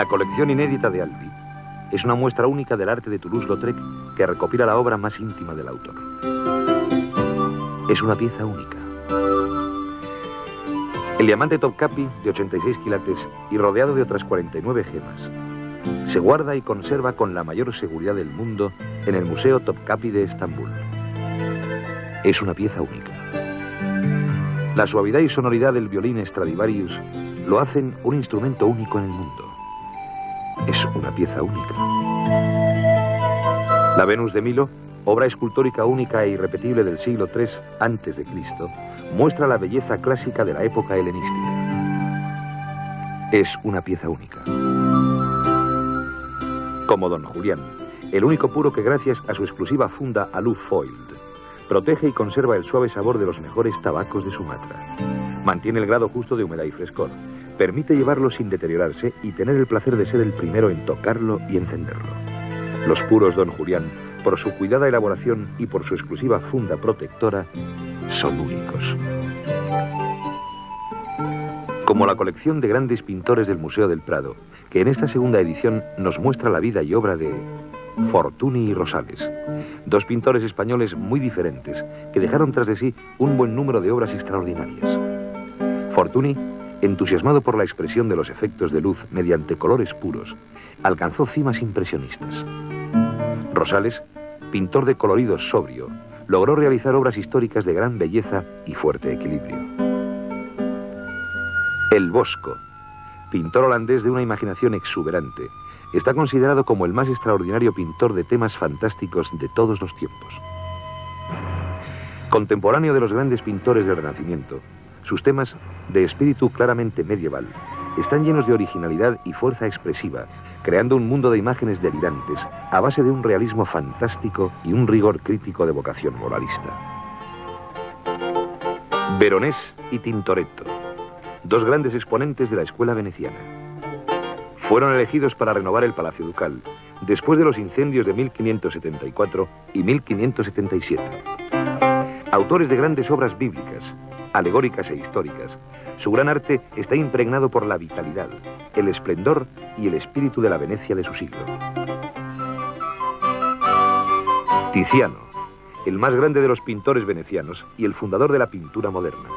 La colección inédita de Albi es una muestra única del arte de Toulouse-Lautrec que recopila la obra más íntima del autor. Es una pieza única. El diamante Topkapi, de 86 quilates y rodeado de otras 49 gemas, se guarda y conserva con la mayor seguridad del mundo en el Museo Topkapi de Estambul. Es una pieza única. La suavidad y sonoridad del violín Stradivarius lo hacen un instrumento único en el mundo. Es una pieza única. La Venus de Milo, obra escultórica única e irrepetible del siglo III a.C., muestra la belleza clásica de la época helenística. Es una pieza única. Como Don Julián, el único puro que gracias a su exclusiva funda Aluf Foiled protege y conserva el suave sabor de los mejores tabacos de Sumatra. Mantiene el grado justo de humedad y frescor. Permite llevarlo sin deteriorarse y tener el placer de ser el primero en tocarlo y encenderlo. Los puros Don Julián, por su cuidada elaboración y por su exclusiva funda protectora, son únicos. Como la colección de grandes pintores del Museo del Prado, que en esta segunda edición nos muestra la vida y obra de Fortuny y Rosales, dos pintores españoles muy diferentes que dejaron tras de sí un buen número de obras extraordinarias. Fortuny, entusiasmado por la expresión de los efectos de luz mediante colores puros, alcanzó cimas impresionistas. Rosales, pintor de colorido sobrio, logró realizar obras históricas de gran belleza y fuerte equilibrio. El Bosco, pintor holandés de una imaginación exuberante, está considerado como el más extraordinario pintor de temas fantásticos de todos los tiempos. Contemporáneo de los grandes pintores del Renacimiento, sus temas, de espíritu claramente medieval, están llenos de originalidad y fuerza expresiva, creando un mundo de imágenes delirantes a base de un realismo fantástico y un rigor crítico de vocación moralista. Veronés y Tintoretto, dos grandes exponentes de la escuela veneciana. Fueron elegidos para renovar el Palacio Ducal, después de los incendios de 1574 y 1577. Autores de grandes obras bíblicas, alegóricas e históricas, su gran arte está impregnado por la vitalidad, el esplendor y el espíritu de la Venecia de su siglo. Tiziano, el más grande de los pintores venecianos y el fundador de la pintura moderna.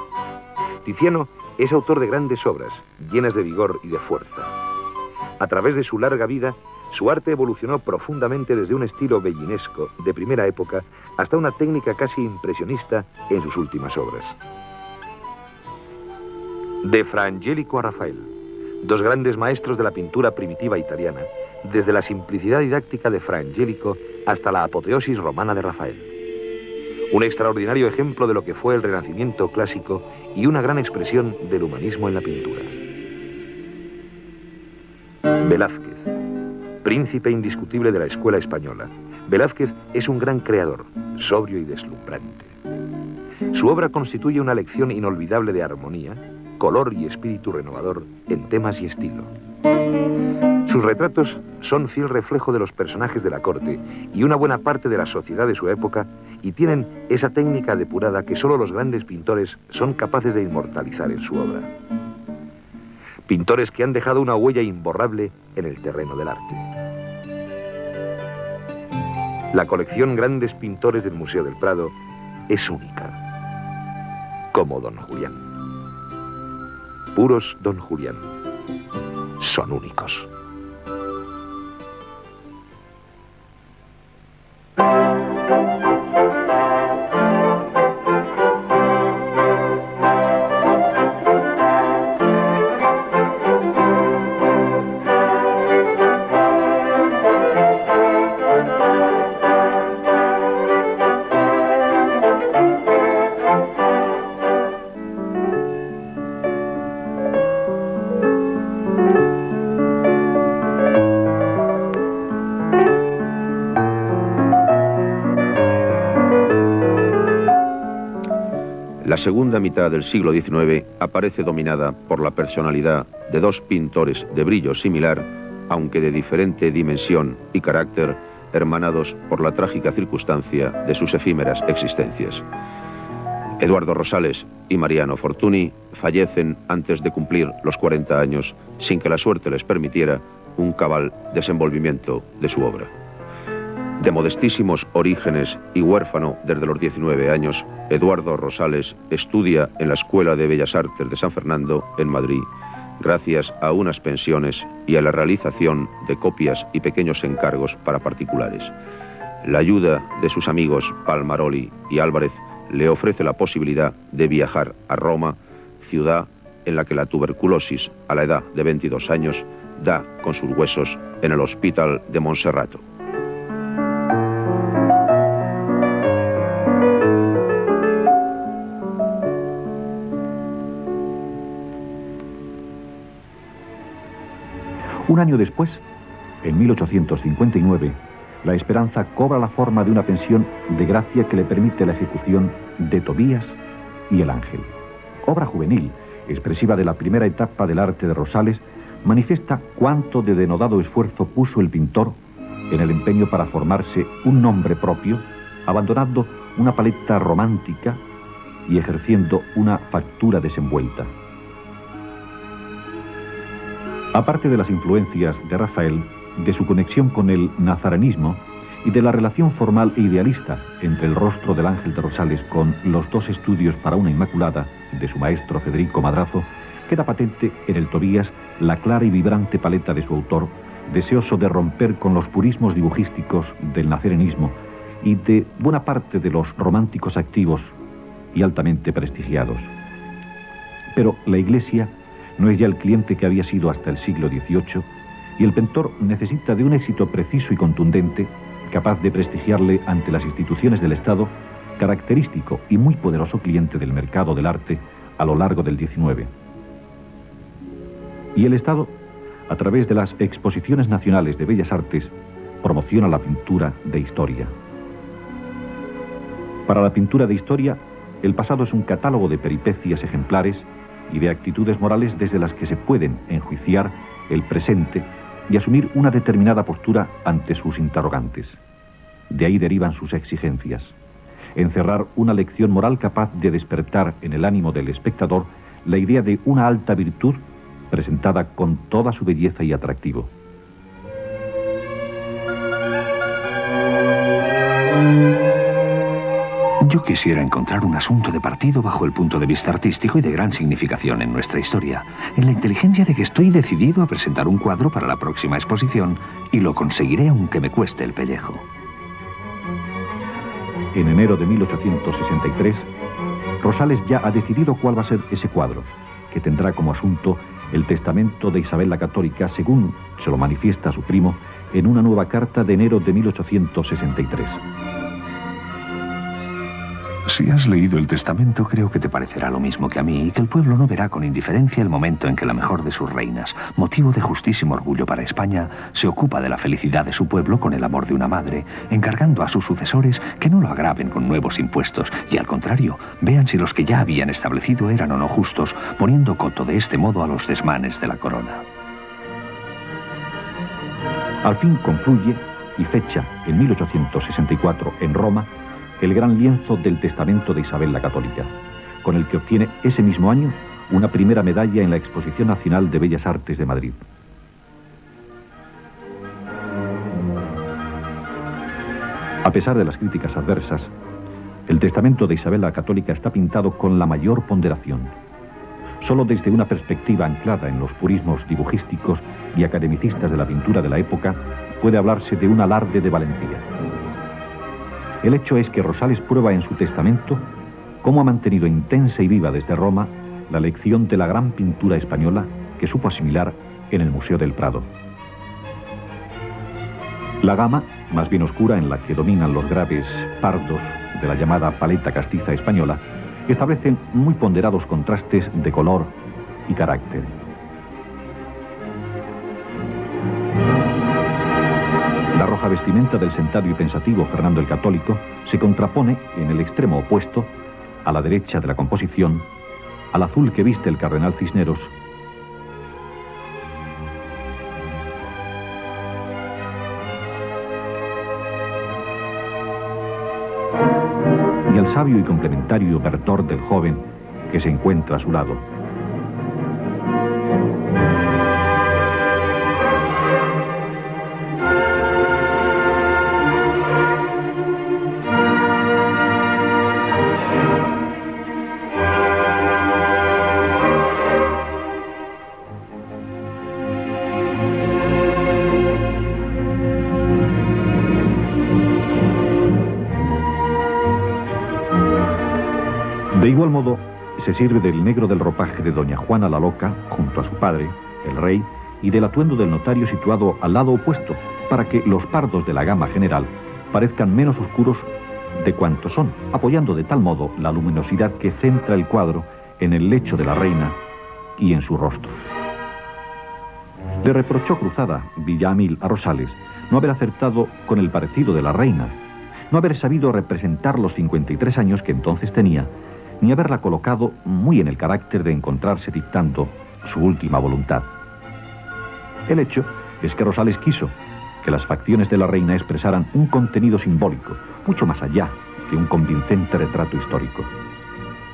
Tiziano es autor de grandes obras, llenas de vigor y de fuerza. A través de su larga vida, su arte evolucionó profundamente desde un estilo bellinesco de primera época hasta una técnica casi impresionista en sus últimas obras. De Fra Angelico a Rafael, dos grandes maestros de la pintura primitiva italiana, desde la simplicidad didáctica de Fra Angelico hasta la apoteosis romana de Rafael. Un extraordinario ejemplo de lo que fue el Renacimiento clásico y una gran expresión del humanismo en la pintura. Velázquez, príncipe indiscutible de la escuela española. Velázquez es un gran creador, sobrio y deslumbrante. Su obra constituye una lección inolvidable de armonía, color y espíritu renovador en temas y estilo. Sus retratos son fiel reflejo de los personajes de la corte y una buena parte de la sociedad de su época, y tienen esa técnica depurada que solo los grandes pintores son capaces de inmortalizar en su obra. Pintores que han dejado una huella imborrable en el terreno del arte. La colección Grandes Pintores del Museo del Prado es única, como Don Julián. Puros Don Julián son únicos. La segunda mitad del siglo XIX aparece dominada por la personalidad de dos pintores de brillo similar, aunque de diferente dimensión y carácter, hermanados por la trágica circunstancia de sus efímeras existencias. Eduardo Rosales y Mariano Fortuny fallecen antes de cumplir los 40 años, sin que la suerte les permitiera un cabal desenvolvimiento de su obra. De modestísimos orígenes y huérfano desde los 19 años, Eduardo Rosales estudia en la Escuela de Bellas Artes de San Fernando, en Madrid, gracias a unas pensiones y a la realización de copias y pequeños encargos para particulares. La ayuda de sus amigos Palmaroli y Álvarez le ofrece la posibilidad de viajar a Roma, ciudad en la que la tuberculosis, a la edad de 22 años, da con sus huesos en el Hospital de Monserrato. Un año después, en 1859, La Esperanza cobra la forma de una pensión de gracia que le permite la ejecución de Tobías y El Ángel. Obra juvenil, expresiva de la primera etapa del arte de Rosales, manifiesta cuánto de denodado esfuerzo puso el pintor en el empeño para formarse un nombre propio, abandonando una paleta romántica y ejerciendo una factura desenvuelta. Aparte de las influencias de Rafael, de su conexión con el nazarenismo y de la relación formal e idealista entre el rostro del Ángel de Rosales con los dos estudios para una Inmaculada de su maestro Federico Madrazo, queda patente en el Tobías la clara y vibrante paleta de su autor, deseoso de romper con los purismos dibujísticos del nazarenismo y de buena parte de los románticos activos y altamente prestigiados. Pero la Iglesia no es ya el cliente que había sido hasta el siglo XVIII, y el pintor necesita de un éxito preciso y contundente, capaz de prestigiarle ante las instituciones del Estado, característico y muy poderoso cliente del mercado del arte a lo largo del XIX. Y el Estado, a través de las exposiciones nacionales de bellas artes, promociona la pintura de historia. Para la pintura de historia, el pasado es un catálogo de peripecias ejemplares y de actitudes morales desde las que se pueden enjuiciar el presente y asumir una determinada postura ante sus interrogantes. De ahí derivan sus exigencias: encerrar una lección moral capaz de despertar en el ánimo del espectador la idea de una alta virtud presentada con toda su belleza y atractivo. Yo quisiera encontrar un asunto de partido bajo el punto de vista artístico y de gran significación en nuestra historia, en la inteligencia de que estoy decidido a presentar un cuadro para la próxima exposición, y lo conseguiré aunque me cueste el pellejo. En enero de 1863, Rosales ya ha decidido cuál va a ser ese cuadro, que tendrá como asunto el testamento de Isabel la Católica, según se lo manifiesta su primo en una nueva carta de enero de 1863. Si has leído el testamento, creo que te parecerá lo mismo que a mí, y que el pueblo no verá con indiferencia el momento en que la mejor de sus reinas, motivo de justísimo orgullo para España, se ocupa de la felicidad de su pueblo con el amor de una madre, encargando a sus sucesores que no lo agraven con nuevos impuestos, y al contrario, vean si los que ya habían establecido eran o no justos, poniendo coto de este modo a los desmanes de la corona. Al fin concluye y fecha en 1864 en Roma el gran lienzo del testamento de Isabel la Católica, con el que obtiene ese mismo año una primera medalla en la Exposición Nacional de Bellas Artes de Madrid. A pesar de las críticas adversas, el testamento de Isabel la Católica está pintado con la mayor ponderación. Solo desde una perspectiva anclada en los purismos dibujísticos y academicistas de la pintura de la época puede hablarse de un alarde de valentía. El hecho es que Rosales prueba en su testamento cómo ha mantenido intensa y viva desde Roma la lección de la gran pintura española que supo asimilar en el Museo del Prado. La gama, más bien oscura, en la que dominan los graves pardos de la llamada paleta castiza española, establecen muy ponderados contrastes de color y carácter. La roja vestimenta del sentado y pensativo Fernando el Católico se contrapone en el extremo opuesto, a la derecha de la composición, al azul que viste el cardenal Cisneros y al sabio y complementario verdor del joven que se encuentra a su lado. sirve del negro del ropaje de doña Juana la Loca, junto a su padre, el rey, y del atuendo del notario situado al lado opuesto, para que los pardos de la gama general parezcan menos oscuros de cuanto son, apoyando de tal modo la luminosidad que centra el cuadro en el lecho de la reina y en su rostro. Le reprochó Cruzada Villamil a Rosales no haber acertado con el parecido de la reina, no haber sabido representar los 53 años que entonces tenía, ni haberla colocado muy en el carácter de encontrarse dictando su última voluntad. El hecho es que Rosales quiso que las facciones de la reina expresaran un contenido simbólico, mucho más allá que un convincente retrato histórico.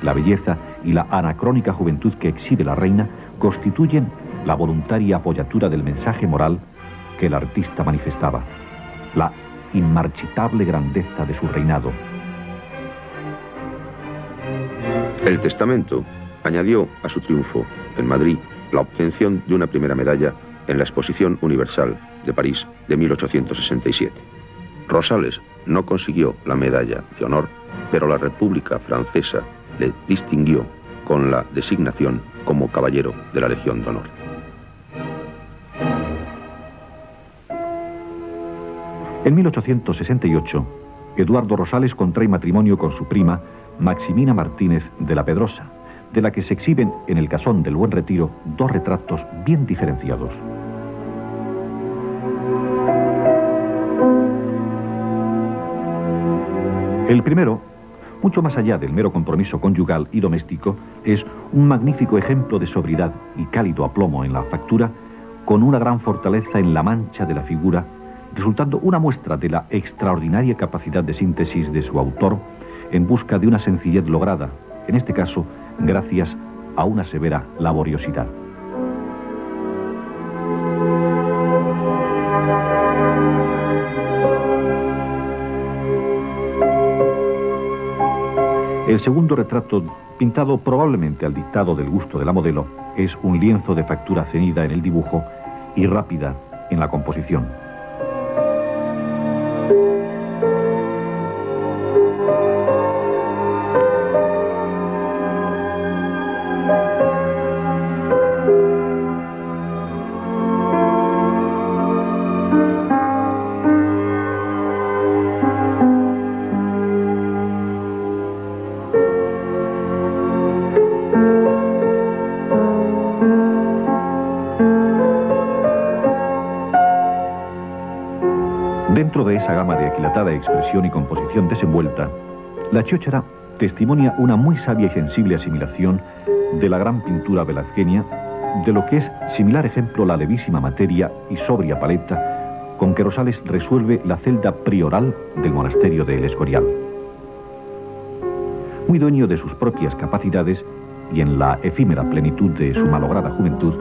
La belleza y la anacrónica juventud que exhibe la reina constituyen la voluntaria apoyatura del mensaje moral que el artista manifestaba, la inmarchitable grandeza de su reinado. El testamento añadió a su triunfo en Madrid la obtención de una primera medalla en la Exposición Universal de París de 1867. Rosales no consiguió la medalla de honor, pero la República Francesa le distinguió con la designación como Caballero de la Legión de Honor. En 1868, Eduardo Rosales contrae matrimonio con su prima, Maximina Martínez de la Pedrosa, de la que se exhiben en el Casón del Buen Retiro dos retratos bien diferenciados. El primero, mucho más allá del mero compromiso conyugal y doméstico, es un magnífico ejemplo de sobriedad y cálido aplomo en la factura, con una gran fortaleza en la mancha de la figura, resultando una muestra de la extraordinaria capacidad de síntesis de su autor en busca de una sencillez lograda, en este caso, gracias a una severa laboriosidad. El segundo retrato, pintado probablemente al dictado del gusto de la modelo, es un lienzo de factura ceñida en el dibujo y rápida en la composición. Dentro de esa gama de aquilatada expresión y composición desenvuelta, la Chióchara testimonia una muy sabia y sensible asimilación de la gran pintura velazqueña, de lo que es similar ejemplo la levísima materia y sobria paleta con que Rosales resuelve la celda prioral del monasterio de El Escorial. Muy dueño de sus propias capacidades y en la efímera plenitud de su malograda juventud,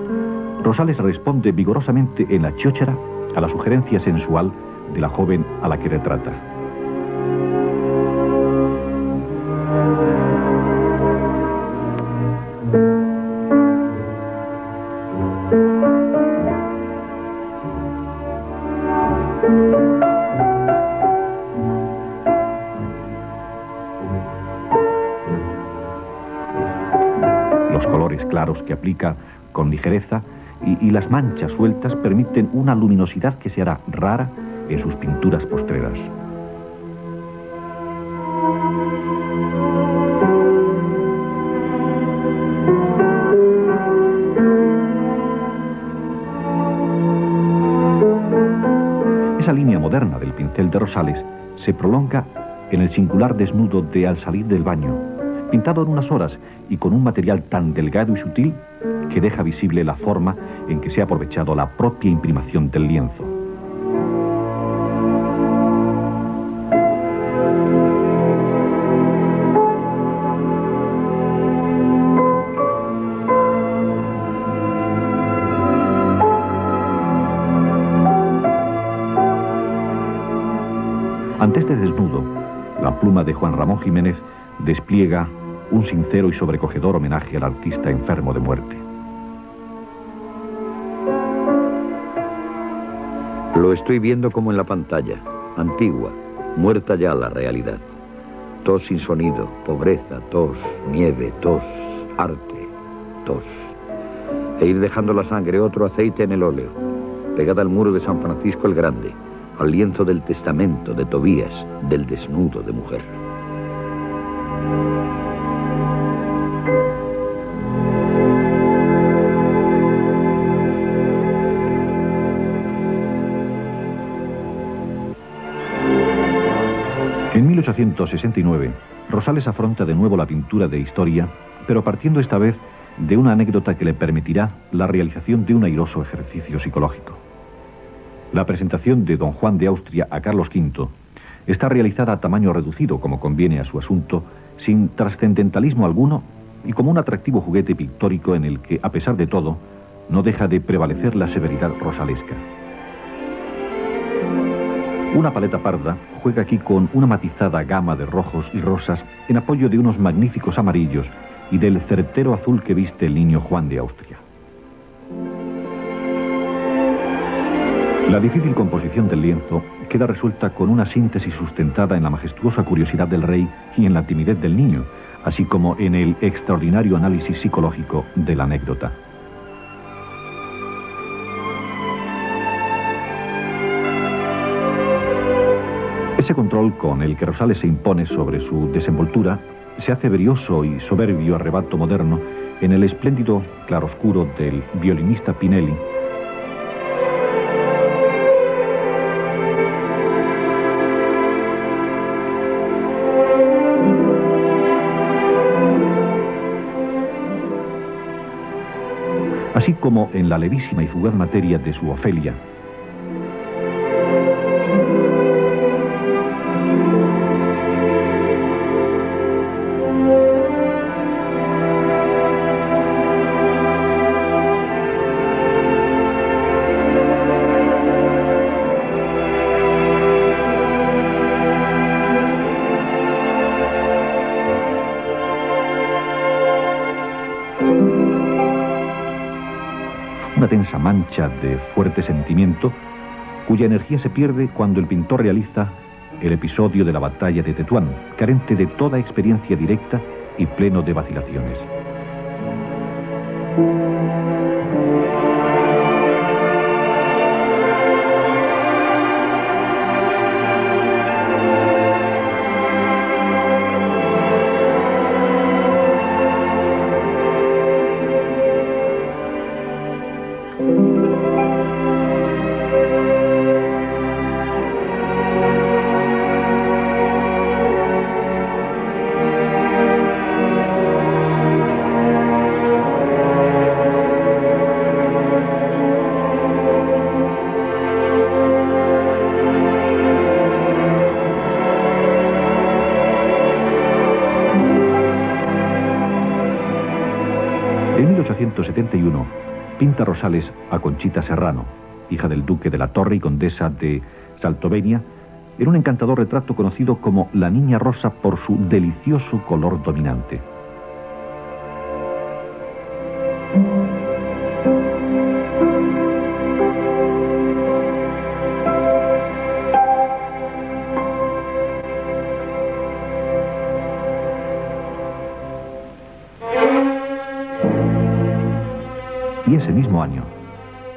Rosales responde vigorosamente en la Chióchara a la sugerencia sensual de la joven a la que retrata. Los colores claros que aplica con ligereza y las manchas sueltas permiten una luminosidad que se hará rara en sus pinturas postreras. Esa línea moderna del pincel de Rosales se prolonga en el singular desnudo de Al salir del baño, pintado en unas horas y con un material tan delgado y sutil que deja visible la forma en que se ha aprovechado la propia imprimación del lienzo. Ante este desnudo, la pluma de Juan Ramón Jiménez despliega un sincero y sobrecogedor homenaje al artista enfermo de muerte. Lo estoy viendo como en la pantalla, antigua, muerta ya la realidad. Tos sin sonido, pobreza, tos, nieve, tos, arte. 2. E ir dejando la sangre, otro aceite en el óleo, pegada al muro de San Francisco el Grande, al lienzo del testamento de Tobías, del desnudo de mujer. En 1869, Rosales afronta de nuevo la pintura de historia, pero partiendo esta vez de una anécdota que le permitirá la realización de un airoso ejercicio psicológico. La presentación de Don Juan de Austria a Carlos V está realizada a tamaño reducido, como conviene a su asunto, sin trascendentalismo alguno y como un atractivo juguete pictórico en el que, a pesar de todo, no deja de prevalecer la severidad rosalesca. Una paleta parda juega aquí con una matizada gama de rojos y rosas en apoyo de unos magníficos amarillos y del certero azul que viste el niño Juan de Austria. La difícil composición del lienzo queda resuelta con una síntesis sustentada en la majestuosa curiosidad del rey y en la timidez del niño, así como en el extraordinario análisis psicológico de la anécdota. Ese control con el que Rosales se impone sobre su desenvoltura se hace brioso y soberbio arrebato moderno en el espléndido claroscuro del violinista Pinelli, así como en la levísima y fugaz materia de su Ofelia. Una tensa mancha de fuerte sentimiento cuya energía se pierde cuando el pintor realiza el episodio de la batalla de Tetuán, carente de toda experiencia directa y pleno de vacilaciones. En 1871 pinta Rosales a Conchita Serrano, hija del duque de la Torre y condesa de Saltovenia, en un encantador retrato conocido como La Niña Rosa por su delicioso color dominante. Y ese mismo año,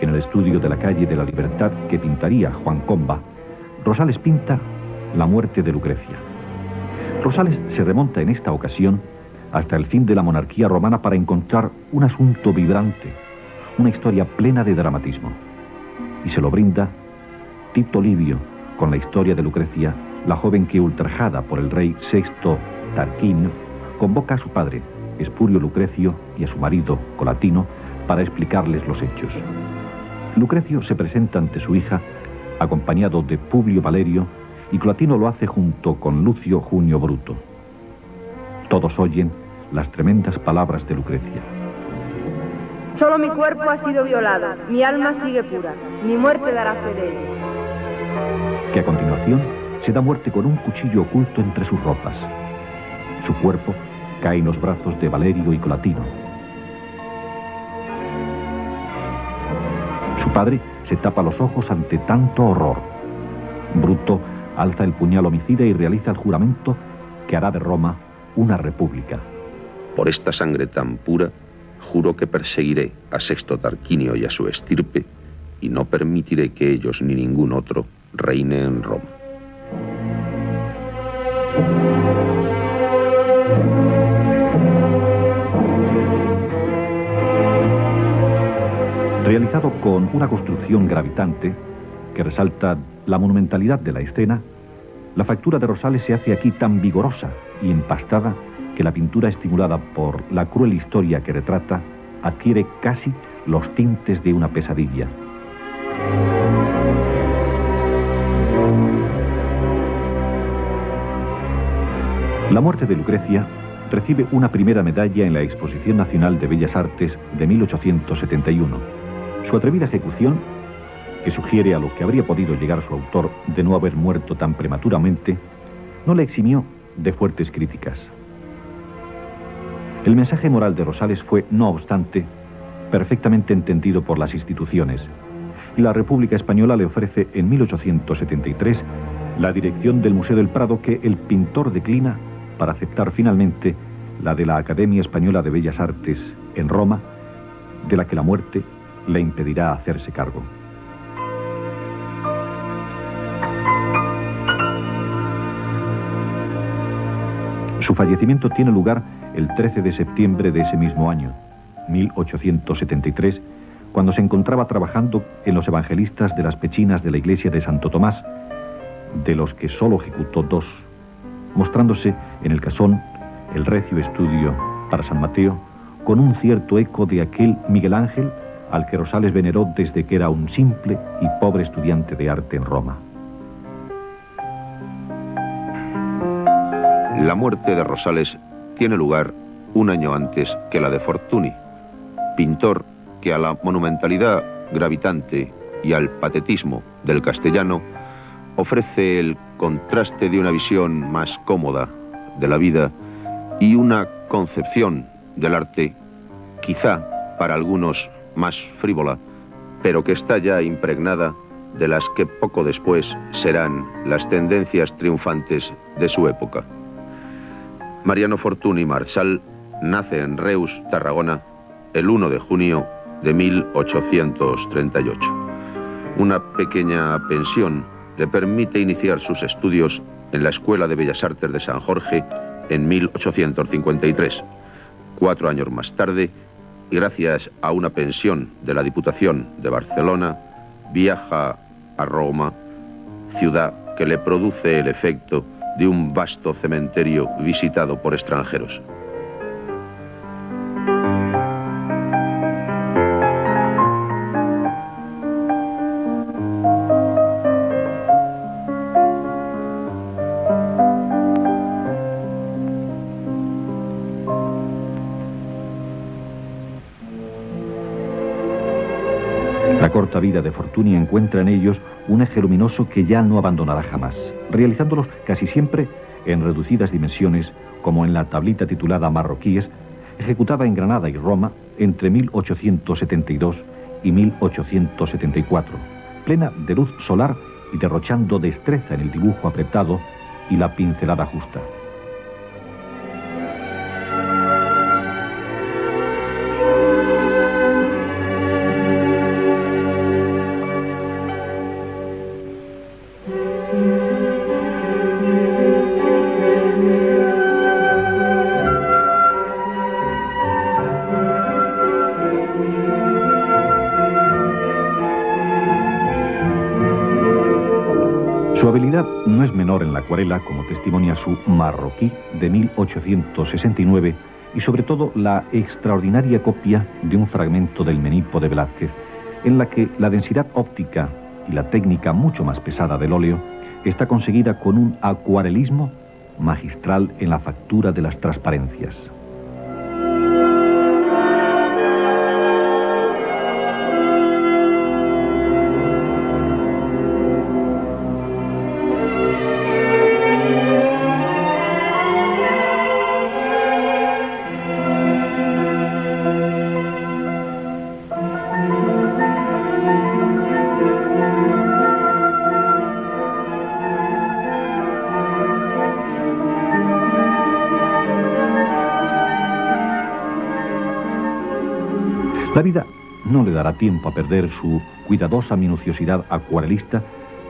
en el estudio de la calle de la Libertad que pintaría Juan Comba, Rosales pinta La muerte de Lucrecia. Rosales se remonta en esta ocasión hasta el fin de la monarquía romana para encontrar un asunto vibrante, una historia plena de dramatismo. Y se lo brinda Tito Livio con la historia de Lucrecia, la joven que, ultrajada por el rey Sexto Tarquinio, convoca a su padre, Espurio Lucrecio, y a su marido, Colatino, para explicarles los hechos. Lucrecio se presenta ante su hija acompañado de Publio Valerio y Colatino lo hace junto con Lucio Junio Bruto. Todos oyen las tremendas palabras de Lucrecia. Solo mi cuerpo ha sido violado, mi alma sigue pura, mi muerte dará fe de ello. Que a continuación se da muerte con un cuchillo oculto entre sus ropas. Su cuerpo cae en los brazos de Valerio y Colatino. Su padre se tapa los ojos ante tanto horror. Bruto alza el puñal homicida y realiza el juramento que hará de Roma una república. Por esta sangre tan pura, juro que perseguiré a Sexto Tarquinio y a su estirpe, y no permitiré que ellos ni ningún otro reine en Roma. Realizado con una construcción gravitante que resalta la monumentalidad de la escena, la factura de Rosales se hace aquí tan vigorosa y empastada que la pintura, estimulada por la cruel historia que retrata, adquiere casi los tintes de una pesadilla. La muerte de Lucrecia recibe una primera medalla en la Exposición Nacional de Bellas Artes de 1871. Su atrevida ejecución, que sugiere a lo que habría podido llegar su autor de no haber muerto tan prematuramente, no le eximió de fuertes críticas. El mensaje moral de Rosales fue, no obstante, perfectamente entendido por las instituciones, y la República Española le ofrece en 1873 la dirección del Museo del Prado, que el pintor declina para aceptar finalmente la de la Academia Española de Bellas Artes en Roma, de la que la muerte le impedirá hacerse cargo. Su fallecimiento tiene lugar el 13 de septiembre de ese mismo año, 1873, cuando se encontraba trabajando en los evangelistas de las pechinas de la iglesia de Santo Tomás, de los que solo ejecutó 2, mostrándose en el casón el recio estudio para San Mateo, con un cierto eco de aquel Miguel Ángel al que Rosales veneró desde que era un simple y pobre estudiante de arte en Roma. La muerte de Rosales tiene lugar un año antes que la de Fortuny, pintor que a la monumentalidad gravitante y al patetismo del castellano ofrece el contraste de una visión más cómoda de la vida y una concepción del arte, quizá para algunos más frívola, pero que está ya impregnada de las que poco después serán las tendencias triunfantes de su época. Mariano Fortuny Marsal nace en Reus, Tarragona, el 1 de junio de 1838. Una pequeña pensión le permite iniciar sus estudios en la Escuela de Bellas Artes de San Jorge en 1853. 4 años más tarde, y gracias a una pensión de la Diputación de Barcelona, viaja a Roma, ciudad que le produce el efecto de un vasto cementerio visitado por extranjeros. La corta vida de Fortuny encuentra en ellos un eje luminoso que ya no abandonará jamás, realizándolos casi siempre en reducidas dimensiones, como en la tablita titulada Marroquíes, ejecutada en Granada y Roma entre 1872 y 1874, plena de luz solar y derrochando destreza en el dibujo apretado y la pincelada justa. Su habilidad no es menor en la acuarela, como testimonia su Marroquí de 1869, y sobre todo la extraordinaria copia de un fragmento del Menipo de Velázquez, en la que la densidad óptica y la técnica mucho más pesada del óleo está conseguida con un acuarelismo magistral en la factura de las transparencias. La vida no le dará tiempo a perder su cuidadosa minuciosidad acuarelista,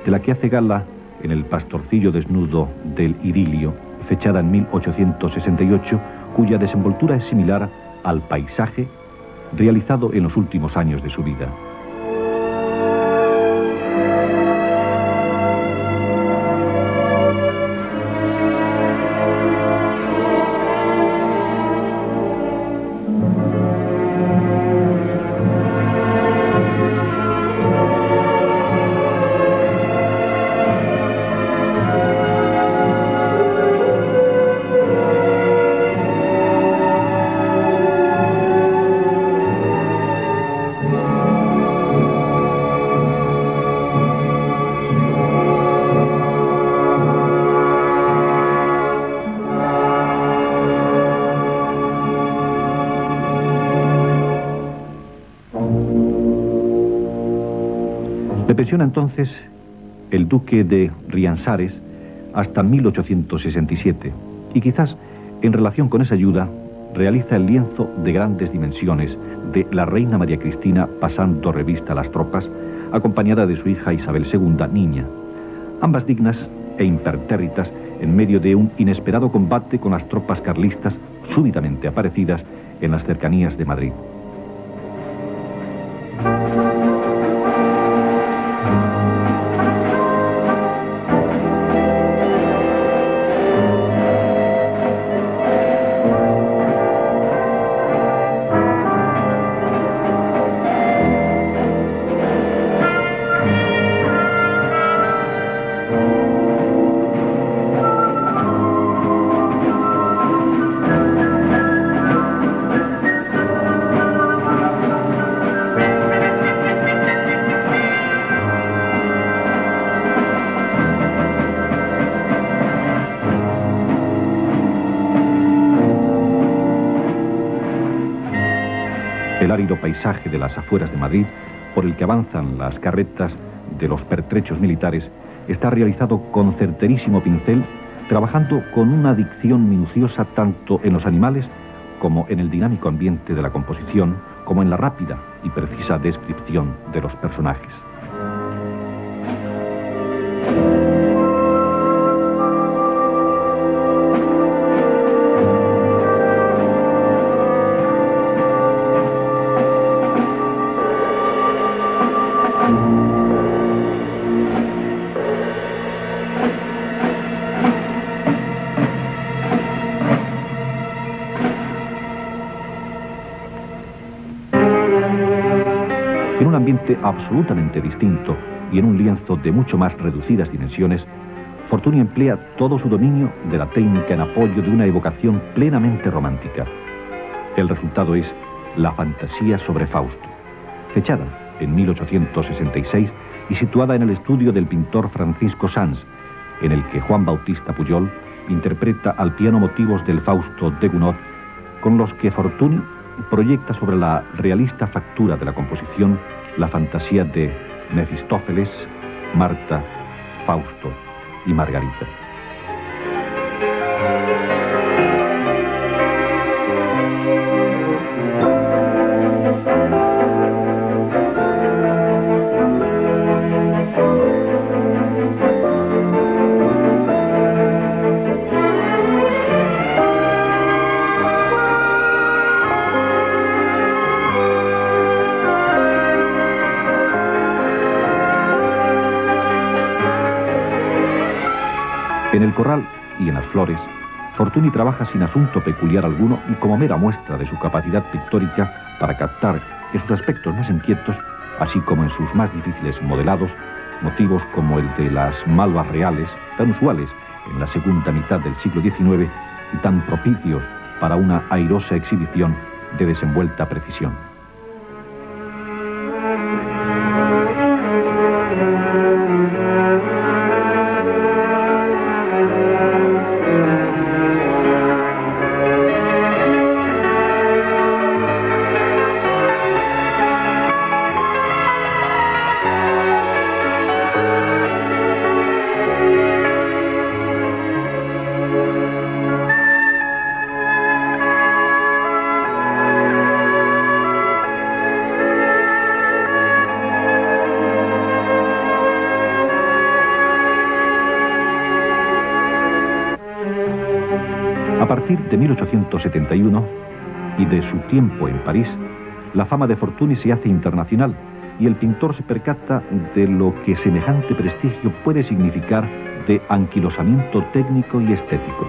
de la que hace gala en El pastorcillo desnudo del idilio, fechada en 1868, cuya desenvoltura es similar al paisaje realizado en los últimos años de su vida. Le pensiona entonces el duque de Riansares hasta 1867 y quizás en relación con esa ayuda realiza el lienzo de grandes dimensiones de la reina María Cristina pasando revista a las tropas, acompañada de su hija Isabel II, niña, ambas dignas e impertérritas en medio de un inesperado combate con las tropas carlistas súbitamente aparecidas en las cercanías de Madrid. El árido paisaje de las afueras de Madrid, por el que avanzan las carretas de los pertrechos militares, está realizado con certerísimo pincel, trabajando con una dicción minuciosa tanto en los animales como en el dinámico ambiente de la composición, como en la rápida y precisa descripción de los personajes. En un ambiente absolutamente distinto y en un lienzo de mucho más reducidas dimensiones, Fortuny emplea todo su dominio de la técnica en apoyo de una evocación plenamente romántica. El resultado es La fantasía sobre Fausto, fechada en 1866 y situada en el estudio del pintor Francisco Sans, en el que Juan Bautista Pujol interpreta al piano motivos del Fausto de Gounod, con los que Fortuny proyecta sobre la realista factura de la composición la fantasía de Mefistófeles, Marta, Fausto y Margarita. En el corral y en las flores, Fortuny trabaja sin asunto peculiar alguno y como mera muestra de su capacidad pictórica para captar en sus aspectos más inquietos, así como en sus más difíciles modelados, motivos como el de las malvas reales, tan usuales en la segunda mitad del siglo XIX y tan propicios para una airosa exhibición de desenvuelta precisión. 1871 y de su tiempo en París, la fama de Fortuny se hace internacional y el pintor se percata de lo que semejante prestigio puede significar de anquilosamiento técnico y estético.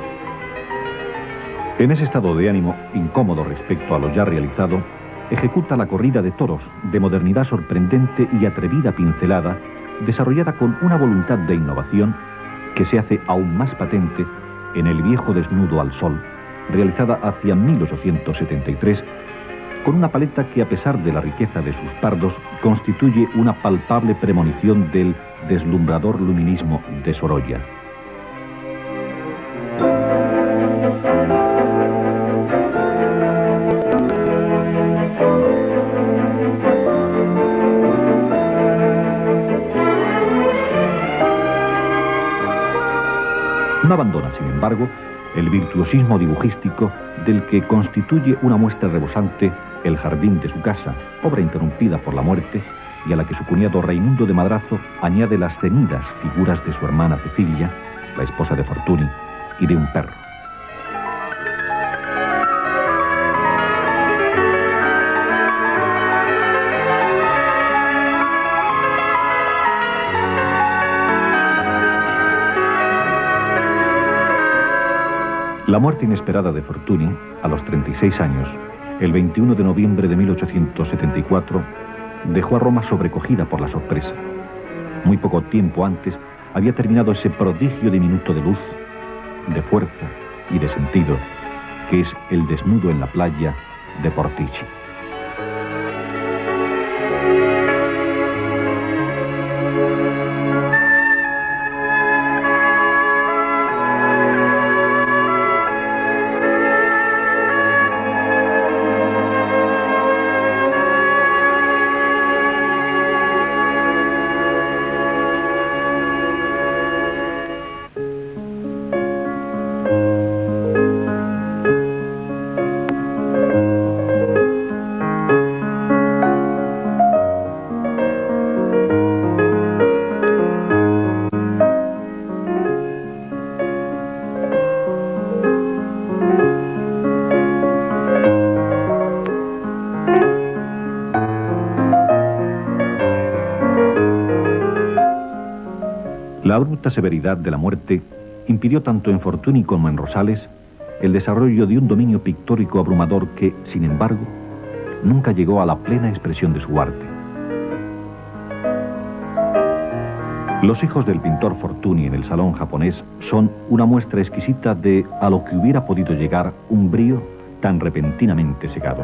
En ese estado de ánimo incómodo respecto a lo ya realizado, ejecuta la corrida de toros de modernidad sorprendente y atrevida pincelada, desarrollada con una voluntad de innovación que se hace aún más patente en El viejo desnudo al sol, realizada hacia 1873, con una paleta que, a pesar de la riqueza de sus pardos, constituye una palpable premonición del deslumbrador luminismo de Sorolla. No abandona, sin embargo, el virtuosismo dibujístico del que constituye una muestra rebosante El jardín de su casa, obra interrumpida por la muerte y a la que su cuñado Raimundo de Madrazo añade las temidas figuras de su hermana Cecilia, la esposa de Fortuny, y de un perro. La muerte inesperada de Fortuny, a los 36 años, el 21 de noviembre de 1874, dejó a Roma sobrecogida por la sorpresa. Muy poco tiempo antes había terminado ese prodigio diminuto de luz, de fuerza y de sentido, que es El desnudo en la playa de Portici. La abrupta severidad de la muerte impidió tanto en Fortuny como en Rosales el desarrollo de un dominio pictórico abrumador que, sin embargo, nunca llegó a la plena expresión de su arte. Los hijos del pintor Fortuny en el salón japonés son una muestra exquisita de a lo que hubiera podido llegar un brío tan repentinamente cegado.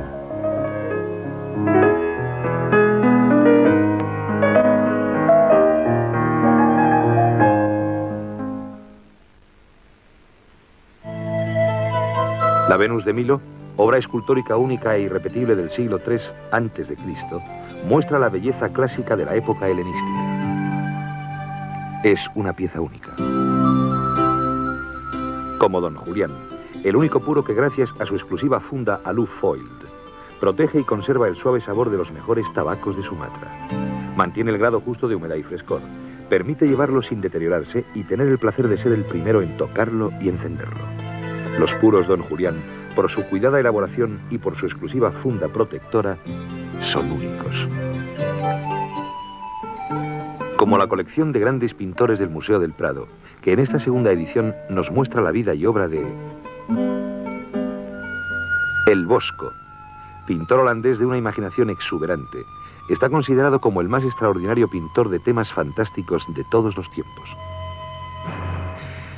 La Venus de Milo, obra escultórica única e irrepetible del siglo III a.C., muestra la belleza clásica de la época helenística. Es una pieza única. Como Don Julián, el único puro que, gracias a su exclusiva funda Alu Foiled, protege y conserva el suave sabor de los mejores tabacos de Sumatra. Mantiene el grado justo de humedad y frescor, permite llevarlo sin deteriorarse y tener el placer de ser el primero en tocarlo y encenderlo. Los puros Don Julián, por su cuidada elaboración y por su exclusiva funda protectora, son únicos. Como la colección de grandes pintores del Museo del Prado, que en esta segunda edición nos muestra la vida y obra de El Bosco, pintor holandés de una imaginación exuberante. Está considerado como el más extraordinario pintor de temas fantásticos de todos los tiempos.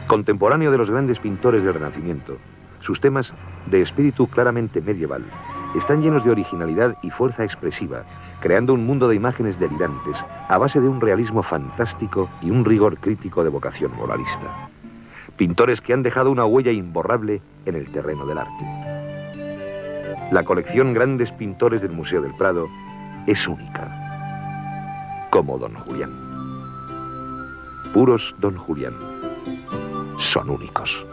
Contemporáneo de los grandes pintores del Renacimiento, sus temas, de espíritu claramente medieval, están llenos de originalidad y fuerza expresiva, creando un mundo de imágenes delirantes a base de un realismo fantástico y un rigor crítico de vocación moralista. Pintores que han dejado una huella imborrable en el terreno del arte. La colección Grandes Pintores del Museo del Prado es única, como Don Julián. Puros Don Julián son únicos.